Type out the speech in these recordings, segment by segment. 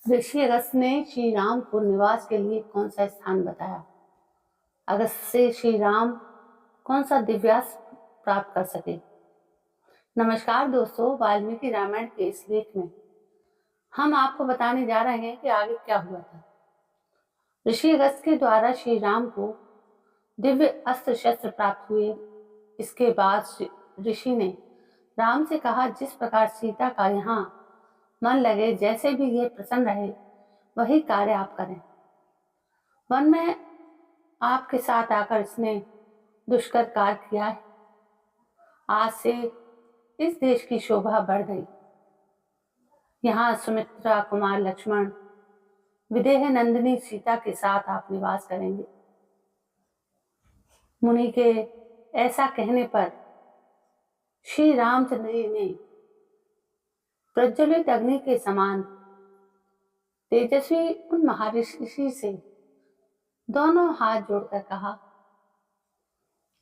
ऋषि अगस्त ने श्री राम को निवास के लिए कौन सा स्थान बताया? अगस्त से श्री राम कौन सा दिव्यास्त्र प्राप्त कर सके? नमस्कार दोस्तों, वाल्मीकि रामायण के इस लेख में हम आपको बताने जा रहे हैं कि आगे क्या हुआ था। ऋषि अगस्त के द्वारा श्री राम को दिव्य अस्त्र शस्त्र प्राप्त हुए। इसके बाद ऋषि ने राम से कहा, जिस प्रकार सीता का यहाँ मन लगे, जैसे भी ये प्रसन्न रहे, वही कार्य आप करें। वन में आपके साथ आकर इसने दुष्कर कार्य किया है। आज से इस देश की शोभा बढ़ गई। यहाँ सुमित्रा कुमार लक्ष्मण, विदेह नंदिनी सीता के साथ आप निवास करेंगे। मुनि के ऐसा कहने पर श्री रामचंद्र जी ने प्रज्वलित अग्नि के समान तेजस्वी उन महर्षि से दोनों हाथ जोड़कर कहा,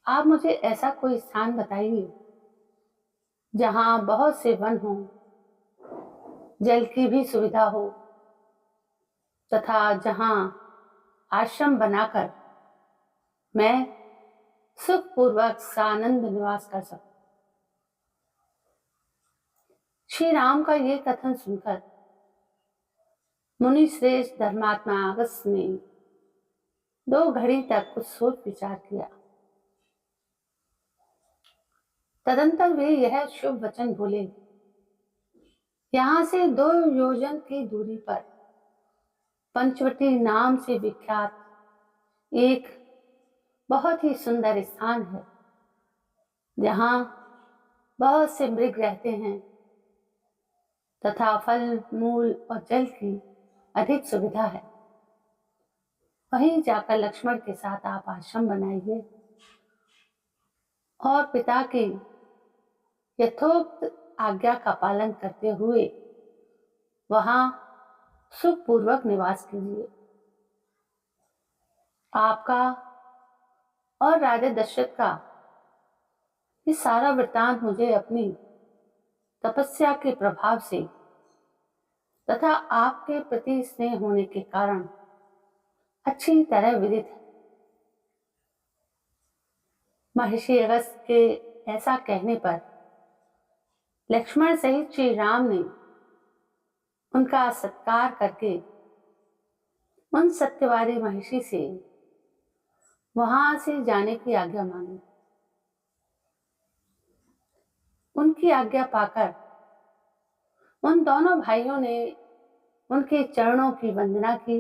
आप मुझे ऐसा कोई स्थान बताइए जहां बहुत से वन हो, जल की भी सुविधा हो तथा जहां आश्रम बनाकर मैं सुखपूर्वक सानंद निवास कर सकूं। श्री राम का ये कथन सुनकर मुनि श्रेष्ठ धर्मात्मा अगस्त ने 2 घड़ी तक कुछ सोच विचार किया। तदंतर वे यह शुभ वचन बोले, यहां से 2 योजन की दूरी पर पंचवटी नाम से विख्यात एक बहुत ही सुंदर स्थान है, जहां बहुत से मृग रहते हैं तथा फल मूल और जल की अधिक सुविधा है। वहीं जाकर लक्ष्मण के साथ आप आश्रम बनाइए और पिता की यथोक्त आज्ञा का पालन करते हुए वहां सुखपूर्वक निवास कीजिए। आपका और राजा दशरथ का ये सारा वृत्तांत मुझे अपनी तपस्या के प्रभाव से तथा आपके प्रति स्नेह होने के कारण अच्छी तरह विदित है। महर्षि अगस्त के ऐसा कहने पर लक्ष्मण सहित श्री राम ने उनका सत्कार करके उन सत्यवादी महर्षि से वहां से जाने की आज्ञा मांगी। उनकी आज्ञा पाकर उन दोनों भाइयों ने उनके चरणों की वंदना की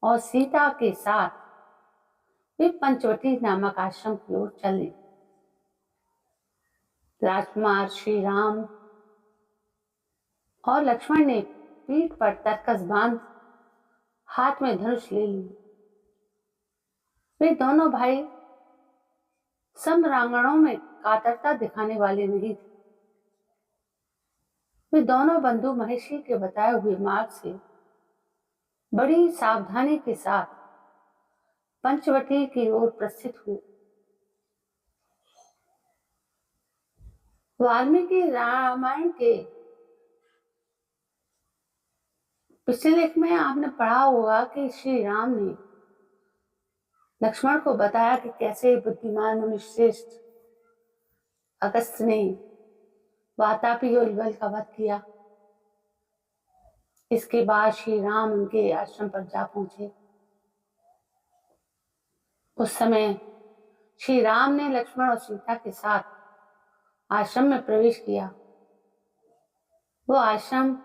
और सीता के साथ वे पंचवटी नामक आश्रम की ओर चले। राजकुमार श्री राम और लक्ष्मण ने पीठ पर तरकस बांध हाथ में धनुष ले ली। वे दोनों भाई समरांगणों में कातरता दिखाने वाले नहीं थे। वे दोनों बंधु महर्षि के बताए हुए मार्ग से बड़ी सावधानी के साथ पंचवटी की ओर प्रस्थित हुए। वाल्मीकि रामायण के पिछले लेख में आपने पढ़ा होगा कि श्री राम ने लक्ष्मण को बताया कि कैसे बुद्धिमान मुनिश्रेष्ठ अगस्त ने वातापी और युगल का वध किया। इसके बाद श्री राम उनके आश्रम पर जा पहुंचे। उस समय श्री राम ने लक्ष्मण और सीता के साथ आश्रम में प्रवेश किया। वो आश्रम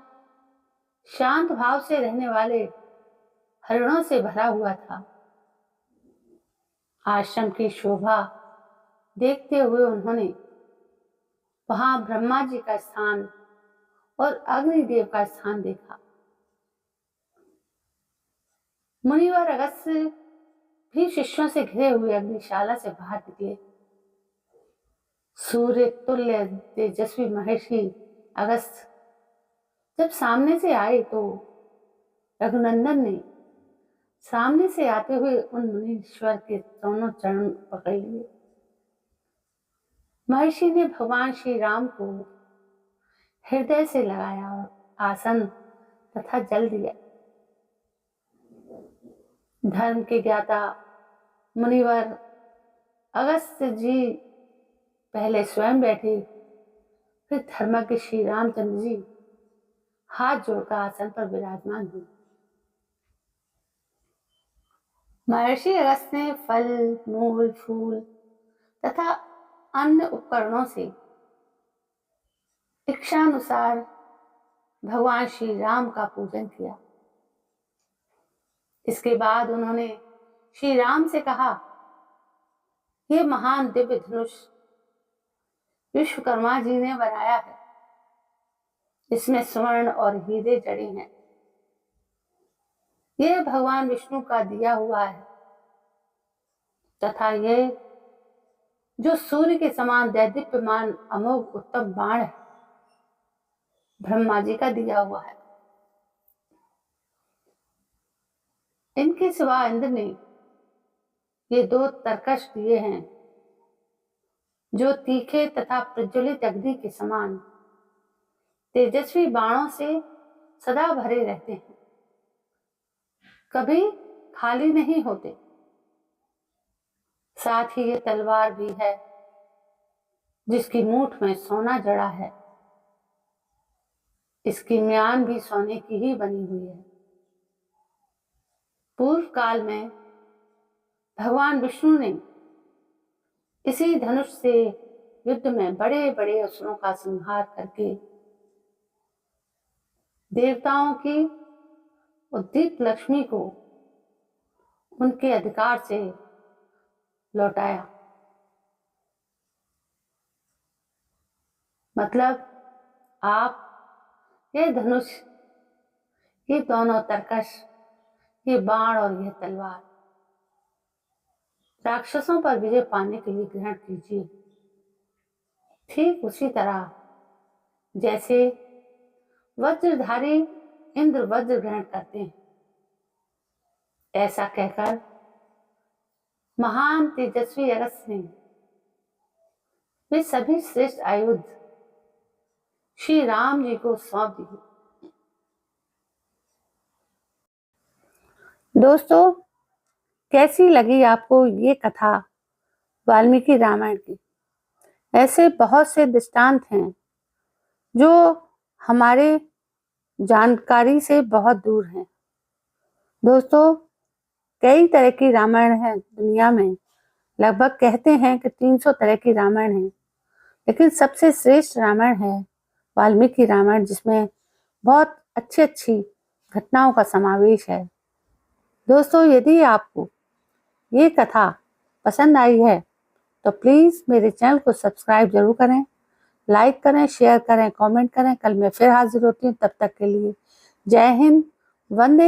शांत भाव से रहने वाले हरिणों से भरा हुआ था। आश्रम की शोभा देखते हुए उन्होंने वहां ब्रह्मा जी का स्थान और अग्निदेव का स्थान देखा। मुनिवर अगस्त भी शिष्यों से घिरे हुए अग्निशाला से बाहर निकले। सूर्य तुल्य तेजस्वी महर्षि अगस्त जब सामने से आए तो रघुनंदन ने सामने से आते हुए उन मुनीश्वर के दोनों चरण पकड़ लिए। महर्षि ने भगवान श्री राम को हृदय से लगाया और आसन तथा जल दिया। धर्म के ज्ञाता मुनिवर अगस्त्य जी पहले स्वयं बैठे, फिर धर्मज्ञ श्री रामचंद्र जी हाथ जोड़कर आसन पर विराजमान हुए। महर्षि अगस्त्य ने फल, मूल, फूल तथा अन्य उपकरणों से इच्छानुसार भगवान श्री राम का पूजन किया। इसके बाद उन्होंने श्री राम से कहा, यह महान दिव्य धनुष विश्वकर्मा जी ने बनाया है। इसमें स्वर्ण और हीरे जड़े हैं। यह भगवान विष्णु का दिया हुआ है तथा यह जो सूर्य के समान दैदीप्यमान अमोघ उत्तम बाण है, ब्रह्मा जी का दिया हुआ है। इनके सिवा इंद्र ने ये 2 तरकश दिए हैं जो तीखे तथा प्रज्वलित अग्नि के समान तेजस्वी बाणों से सदा भरे रहते हैं, कभी खाली नहीं होते। साथ ही ये तलवार भी है जिसकी मूठ में सोना जड़ा है। इसकी म्यान भी सोने की ही बनी हुई है। पूर्व काल में भगवान विष्णु ने इसी धनुष से युद्ध में बड़े बड़े असुरों का संहार करके देवताओं की उद्दीप्त लक्ष्मी को उनके अधिकार से लौटाया। मतलब आप ये धनुष, ये दोनों तरकश, ये बाण और यह तलवार राक्षसों पर विजय पाने के लिए ग्रहण कीजिए। ठीक उसी तरह जैसे वज्रधारी इंद्र वज्र ग्रहण करते हैं। ऐसा कहकर महान तेजस्वी अगस्त्य ने वे सभी श्रेष्ठ आयुध श्री राम जी को सौंप दिए। दोस्तों, कैसी लगी आपको ये कथा वाल्मीकि रामायण की? ऐसे बहुत से दृष्टांत हैं जो हमारे जानकारी से बहुत दूर हैं। दोस्तों, कई तरह की रामायण है दुनिया में। लगभग कहते हैं कि 300 तरह की रामायण है, लेकिन सबसे श्रेष्ठ रामायण है वाल्मीकि रामायण, जिसमें बहुत अच्छी अच्छी घटनाओं का समावेश है। दोस्तों, यदि आपको ये कथा पसंद आई है तो प्लीज़ मेरे चैनल को सब्सक्राइब जरूर करें, लाइक करें, शेयर करें, कमेंट करें। कल मैं फिर हाजिर होती हूँ। तब तक के लिए जय हिंद, वंदे